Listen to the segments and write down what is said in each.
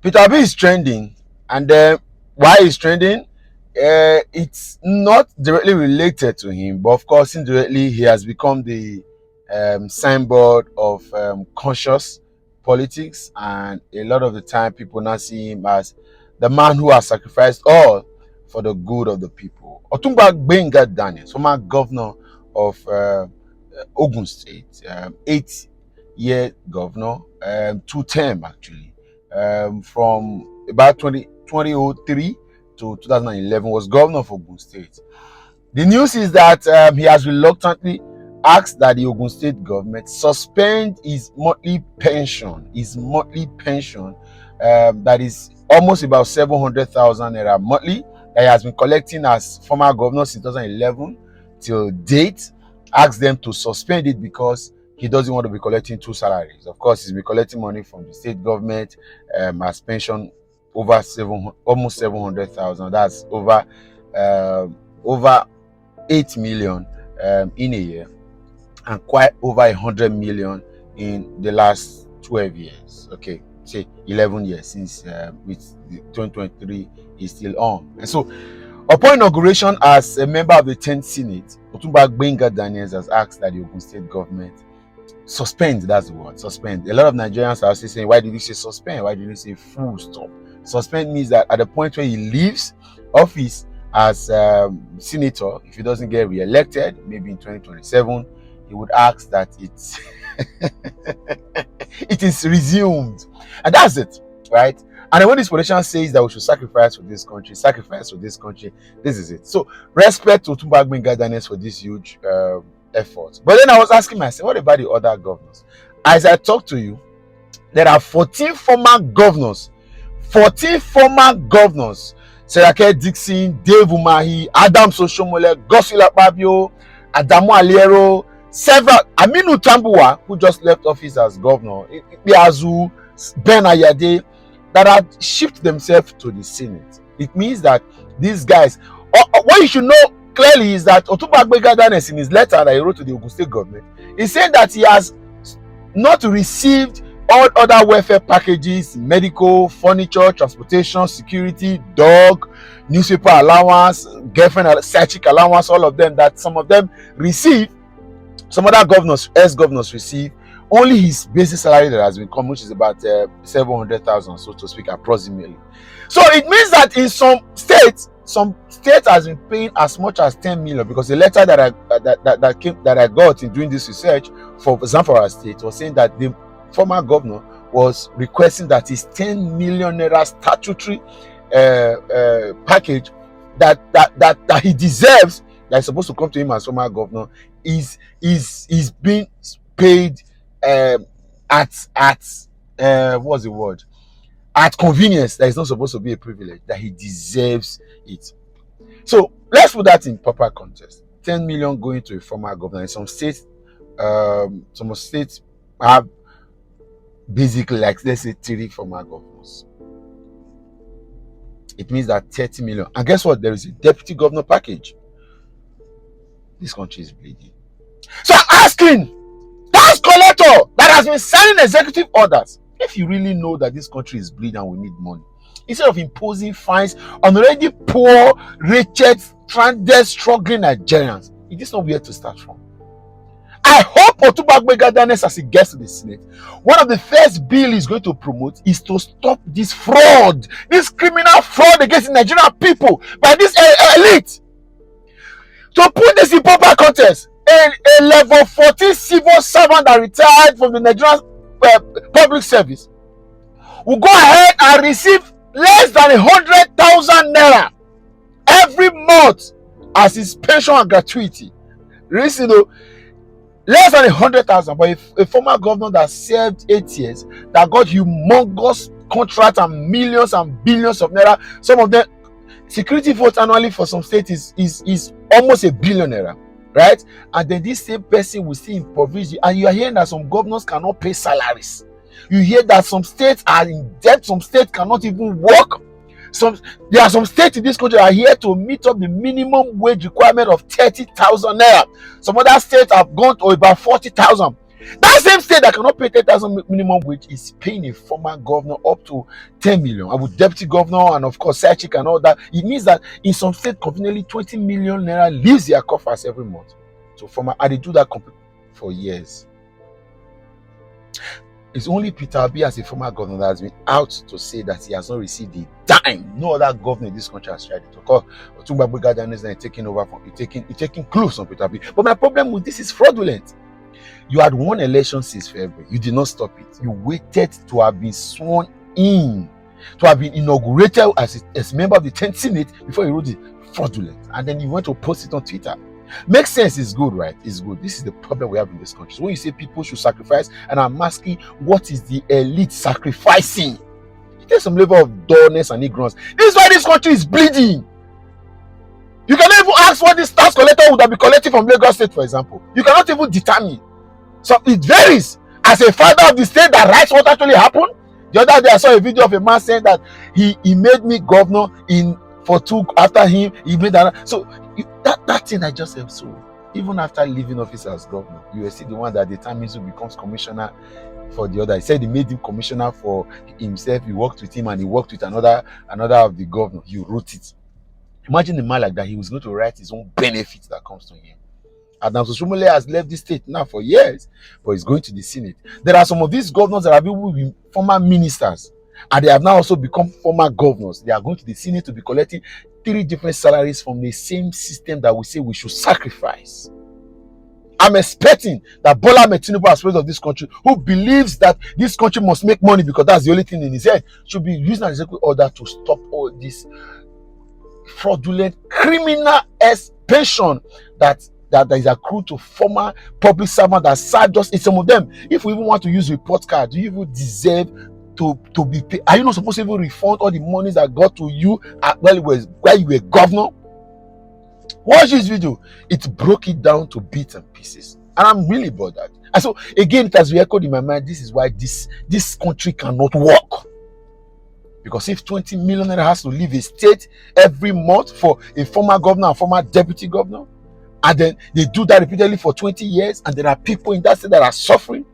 Peter Obi is trending, and why is trending? It's not directly related to him, but of course, indirectly, he has become the signboard of conscious politics, and a lot of the time, people now see him as the man who has sacrificed all for the good of the people. Otumba Gbenga Daniels, former governor of Ogun State, 8-year governor, two term actually, from about 2003 to 2011, was governor of Ogun State. The news is that he has reluctantly asked that the Ogun State government suspend his monthly pension, that is almost about 700,000 naira monthly, that he has been collecting as former governor since 2011 till date. Asked them to suspend it because he doesn't want to be collecting two salaries. Of course, he's been collecting money from the state government as pension over almost 700,000. That's over 8 million in a year, and quite over 100 million in the last 12 years. Okay, say 11 years since with the 2023 is still on. And so, upon inauguration as a member of the 10th Senate, Otumba Gbenga Daniels has asked that the Ogun State government suspend. That's the word, suspend. A lot of Nigerians are still saying, why did you say suspend? Why did you say full stop? Suspend means that at the point where he leaves office as senator, if he doesn't get re-elected, maybe in 2027, he would ask that it's it is resumed, and that's it, right? And when this politician says that we should sacrifice for this country, this is it. So respect to Otumba Gbenga Daniels for this huge effort. But then I was asking myself, what about the other governors? As I talk to you, there are 14 former governors. 14 former governors. Serake Dixon, Dave Umahi, Adams Oshiomhole, Godswill Akpabio, Adamu Aliero, several, Aminu Tambuwal, who just left office as governor, Ikpeazu, Ben Ayade, that had shipped themselves to the Senate. It means that these guys, what you should know clearly is that Otumba Gbenga Daniels, in his letter that he wrote to the Ogun State government, he said that he has not received all other welfare packages, medical, furniture, transportation, security, dog, newspaper allowance, girlfriend, side chick allowance, all of them, that some of them receive, some other governors, ex-governors receive. Only his basic salary that has been come, which is about 700,000, so to speak, approximately. So it means that in some states has been paying as much as 10 million, because the letter that I got in doing this research for Zamfara State was saying that the former governor was requesting that his 10 million naira statutory package that he deserves, that is supposed to come to him as former governor, is being paid at what's the word? At convenience. That is not supposed to be a privilege, that he deserves it. So let's put that in proper context. 10 million going to a former governor. In some states have basically, like, let's say 3 former governors. It means that 30 million. And guess what? There is a deputy governor package. This country is bleeding. So I'm asking, tax collector that has been signing executive orders, if you really know that this country is bleeding and we need money, instead of imposing fines on already poor, wretched, stranded, struggling Nigerians, it is not where to start from. I hope Otumba Gbenga Daniels, as he gets to the Senate, one of the first bill he's going to promote is to stop this fraud, this criminal fraud against the Nigerian people by this elite. To put this in proper context, a level 14 civil servant that retired from the Nigerian public service will go ahead and receive less than 100,000 naira every month as his pension and gratuity. Listen, less than 100,000. But a former governor that served 8 years, that got humongous contracts and millions and billions of naira, some of them security votes annually for some states is almost 1 billion naira, right? And then this same person will see impoverished, and you are hearing that some governors cannot pay salaries. You hear that some states are in debt, some states cannot even work. There are some states in this country that are here to meet up the minimum wage requirement of 30,000 naira. Some other states have gone to about 40,000. That same state that cannot pay 10,000 minimum wage is paying a former governor up to 10 million. And with deputy governor and of course side chick and all that, it means that in some state conveniently 20 million naira leaves their coffers every month. So former, and they do that for years. It's only Peter Obi as a former governor that has been out to say that he has not received a dime. No other governor in this country has tried it. Of course, Gbenga Daniels is taking over from taking clues on Peter Obi. But my problem with this is fraudulent. You had won election since February. You did not stop it. You waited to have been sworn in, to have been inaugurated as a member of the 10th Senate before you wrote it. Fraudulent. And then you went to post it on Twitter. Makes sense, it's good, right? It's good. This is the problem we have in this country. So when you say people should sacrifice, and I'm asking, what is the elite sacrificing? It takes some level of dullness and ignorance. This is why this country is bleeding. You cannot even ask what this tax collector would have been collecting from Lagos State, for example. You cannot even determine. So it varies. As a father of the state that writes what actually happened. The other day I saw a video of a man saying that he made me governor after him, he made that. So that thing I just said, so even after leaving office as governor, you will see the one that determines who becomes commissioner for the other. He said he made him commissioner for himself, he worked with him and he worked with another of the governor. You wrote it. Imagine a man like that, he was going to write his own benefits that comes to him. Oshiomhole has left the state now for years, but he's going to the Senate. There are some of these governors that have been former ministers, and they have now also become former governors. They are going to the Senate to be collecting 3 different salaries from the same system that we say we should sacrifice. I'm expecting that Bola Ahmed Tinubu, as president of this country, who believes that this country must make money because that's the only thing in his head, should be using an executive order to stop all this fraudulent criminal pension that is accrued to former public servants that serve just in some of them. If we even want to use report card, do you even deserve to be paid? Are you not supposed to even refund all the monies that got to you while you were governor? Watch this video. It broke it down to bits and pieces, and I'm really bothered. And so again, it has re-echoed in my mind. This is why this country cannot work. Because if 20 million naira has to leave a state every month for a former governor and former deputy governor, and then they do that repeatedly for 20 years, and there are people in that state that are suffering.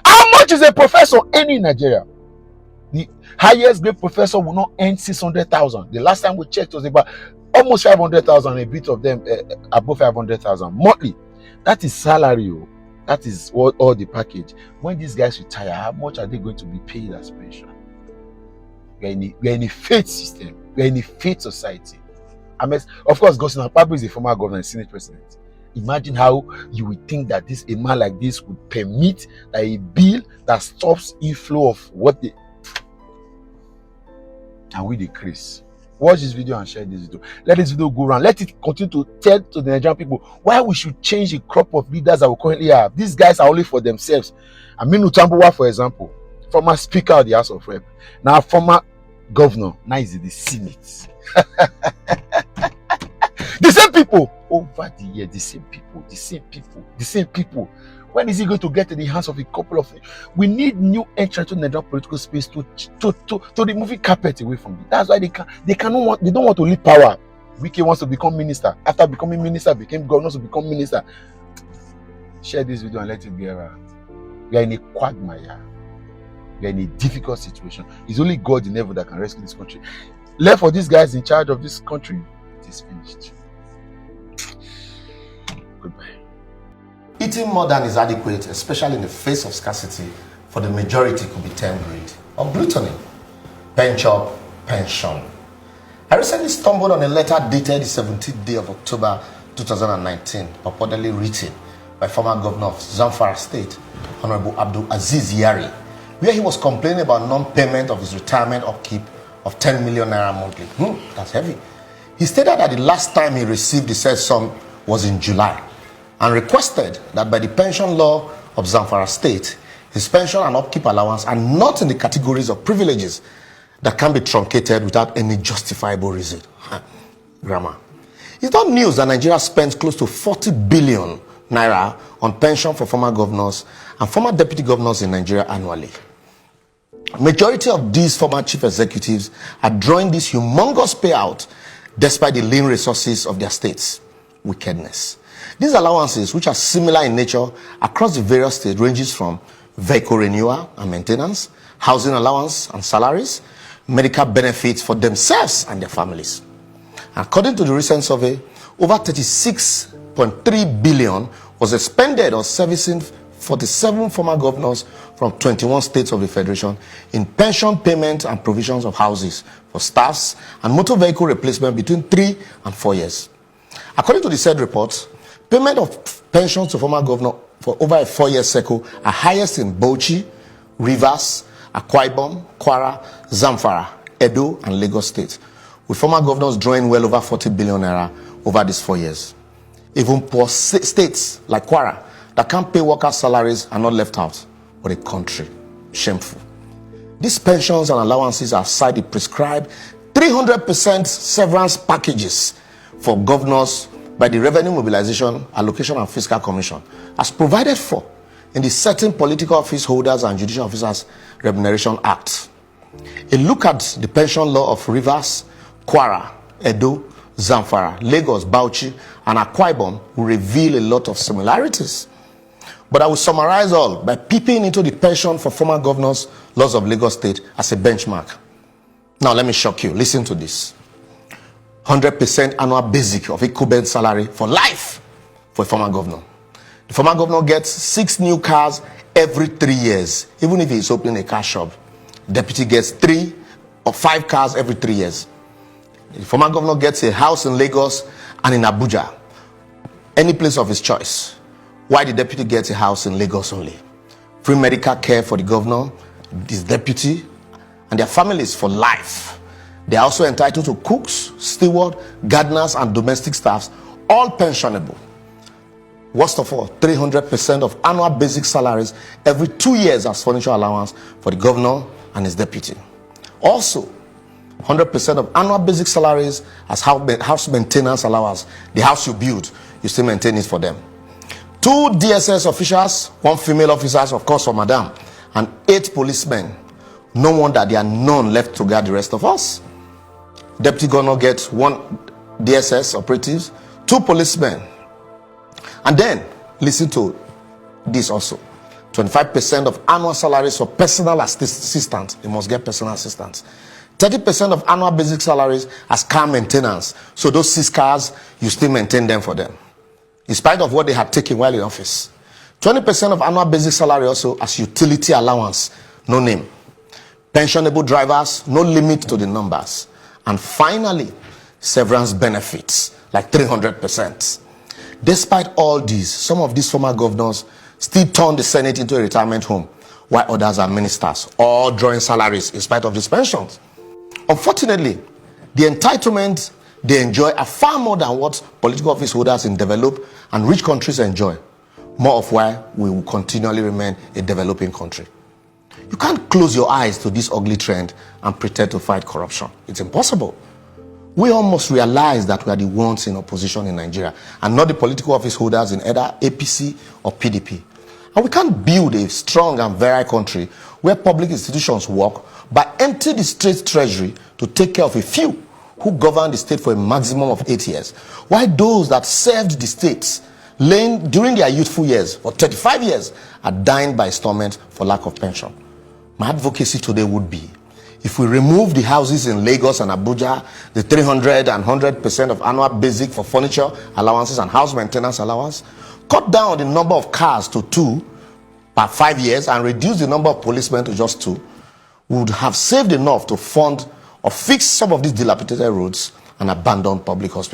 How much is a professor earning in Nigeria? The highest grade professor will not earn 600,000. The last time we checked was about almost 500,000, a bit of them above 500,000 monthly. That is salary. That is all the package. When these guys retire, how much are they going to be paid as pension? We are in a faith system. We are in a faith society. Of course, Gosin Akpabio is a former governor and Senate president. Imagine how you would think that a man like this would permit that a bill that stops inflow of what they and we decrease. Watch this video and share this video. Let this video go around. Let it continue to tell to the Nigerian people why we should change the crop of leaders that we currently have. These guys are only for themselves. Tambuwal, for example, former Speaker of the House of Rep, now former governor, now he's in the Senate. The same people over the year, the same people. When is he going to get in the hands of a couple of? We need new entrants to the Nigerian political space to remove carpet away from it. That's why they don't want to leave power. Wike wants to become minister. After becoming minister, became governor to become minister. Share this video and let it get around. We are in a quagmire. We are in a difficult situation. It's only God in heaven that can rescue this country. Left for these guys in charge of this country, it is finished. Goodbye. Eating more than is adequate, especially in the face of scarcity, for the majority could be termed greed or gluttony. Pension. I recently stumbled on a letter dated the 17th day of October 2019, purportedly written by former governor of Zamfara State, Honorable Abdul Aziz Yari, where he was complaining about non-payment of his retirement upkeep of 10 million naira monthly. That's heavy. He stated that the last time he received the said sum was in July, and requested that by the pension law of Zamfara State, his pension and upkeep allowance are not in the categories of privileges that can be truncated without any justifiable reason. Grammar. It's not news that Nigeria spends close to 40 billion naira on pension for former governors and former deputy governors in Nigeria annually. Majority of these former chief executives are drawing this humongous payout despite the lean resources of their states. Wickedness. These allowances, which are similar in nature across the various states, ranges from vehicle renewal and maintenance, housing allowance and salaries, medical benefits for themselves and their families. According to the recent survey, over 36.3 billion was expended on servicing 47 former governors from 21 states of the Federation in pension payment and provisions of houses for staffs and motor vehicle replacement between 3 and 4 years. According to the said report, payment of pensions to former governor for over a 4-year cycle are highest in Bauchi, Rivers, Akwa Ibom, Kwara, Zamfara, Edo, and Lagos states, with former governors drawing well over 40 billion naira over these 4 years. Even poor states like Kwara that can't pay workers' salaries are not left out, but a country. Shameful. These pensions and allowances are aside the prescribed 300% severance packages for governors by the Revenue Mobilization, Allocation and Fiscal Commission, as provided for in the Certain Political Office Holders and Judicial Officers Remuneration Act. A look at the pension law of Rivers, Kwara, Edo, Zamfara, Lagos, Bauchi, and Akwa Ibom will reveal a lot of similarities. But I will summarize all by peeping into the pension for former governors laws of Lagos State as a benchmark. Now let me shock you. Listen to this. 100% annual basic of equivalent salary for life for a former governor. The former governor gets 6 new cars every 3 years, even if he's opening a car shop. Deputy gets 3 or 5 cars every 3 years. The former governor gets a house in Lagos and in Abuja, any place of his choice. Why the deputy gets a house in Lagos only? Free medical care for the governor, his deputy, and their families for life. They are also entitled to cooks, steward, gardeners, and domestic staffs, all pensionable. Worst of all, 300% of annual basic salaries every 2 years as furniture allowance for the governor and his deputy. Also, 100% of annual basic salaries as house maintenance allowance. The house you build, you still maintain it for them. 2 DSS officials, 1 female officer, of course, for madam, and 8 policemen. No wonder there are none left to guard the rest of us. Deputy governor gets 1 DSS operatives, 2 policemen. And then, listen to this also. 25% of annual salaries for personal assistants. You must get personal assistants. 30% of annual basic salaries as car maintenance. So those 6 cars, you still maintain them for them, in spite of what they had taken while in office. 20% of annual basic salary also as utility allowance, no name. Pensionable drivers, no limit to the numbers. And finally, severance benefits, like 300%. Despite all these, some of these former governors still turn the Senate into a retirement home, while others are ministers, all drawing salaries in spite of these pensions. Unfortunately, the entitlement they enjoy are far more than what political office holders in developed and rich countries enjoy. More of why we will continually remain a developing country. You can't close your eyes to this ugly trend and pretend to fight corruption. It's impossible. We all must realize that we are the ones in opposition in Nigeria and not the political office holders in either APC or PDP. And we can't build a strong and virile country where public institutions work by emptying the state treasury to take care of a few who govern the state for a maximum of 8 years, while those that served the states during their youthful years for 35 years are dying by installment for lack of pension. My advocacy today would be, if we remove the houses in Lagos and Abuja, the 300 and 100% of annual basic for furniture allowances and house maintenance allowance, cut down the number of cars to 2 per 5 years and reduce the number of policemen to just 2, we would have saved enough to fund or fix some of these dilapidated roads and abandoned public hospitals.